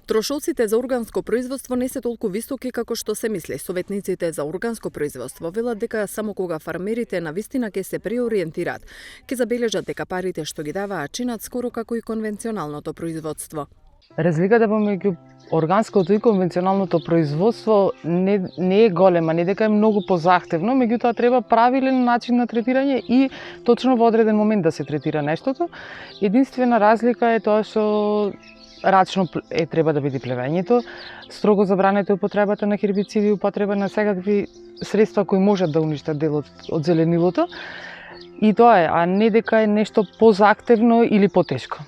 Трошоците за органско производство не се толку високи како што се мисли. Советниците за органско производство велат дека само кога фармерите навистина ќе се преориентираат, ќе забележат дека парите што ги даваат чинат скоро како и конвенционалното производство. Разликата помеѓу органското и конвенционалното производство не е голема, не дека е многу позахтевно, меѓутоа треба правилен начин на третирање и точно во одреден момент да се третира нештото. Единствена разлика е тоа што рачно треба да биде плевењето, строго забрането е употребата на хербициди и употреба на секакви средства кои можат да уништат дел од зеленилото. И тоа е, а не дека е нешто позахтевно или потешко.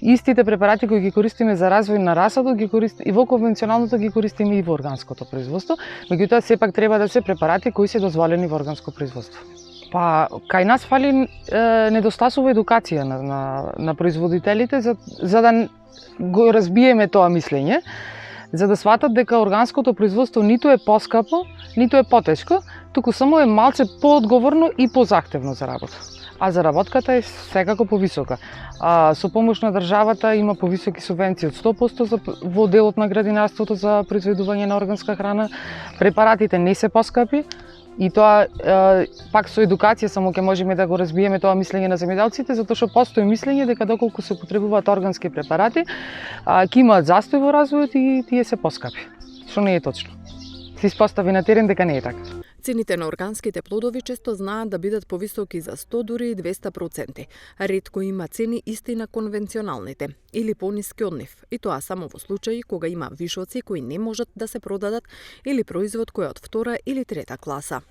Истите препарати кои ги користиме за развој на расадот ги користиме и во конвенционалното, ги користиме и во органското производство, меѓутоа сепак треба да се препарати кои се дозволени во органско производство. Па, кај нас фали недостасува едукација на производителите за да го разбиеме тоа мислење, за да сватат дека органското производство ниту е поскапо, ниту е потешко, туку само е малце поодговорно и позахтевно за работа. А заработката е секако повисока. Со помош на државата има повисоки субвенции од 100% во делот на градинарството за произведување на органска храна. Препаратите не се поскапи и тоа пак со едукација само ќе можеме да го разбиеме тоа мислење на земјоделците, затоа што постои мислење дека доколку се употребуваат органски препарати, ќе имаат застој во развојот и тие се поскапи. Што не е точно. Се испостави на терен дека не е така. Цените на органските плодови често знаат да бидат повисоки за 100 дури и 200%. Ретко има цени исти на конвенционалните или пониски од нив. И тоа само во случаи кога има вишоци кои не можат да се продадат или производ кој е од втора или трета класа.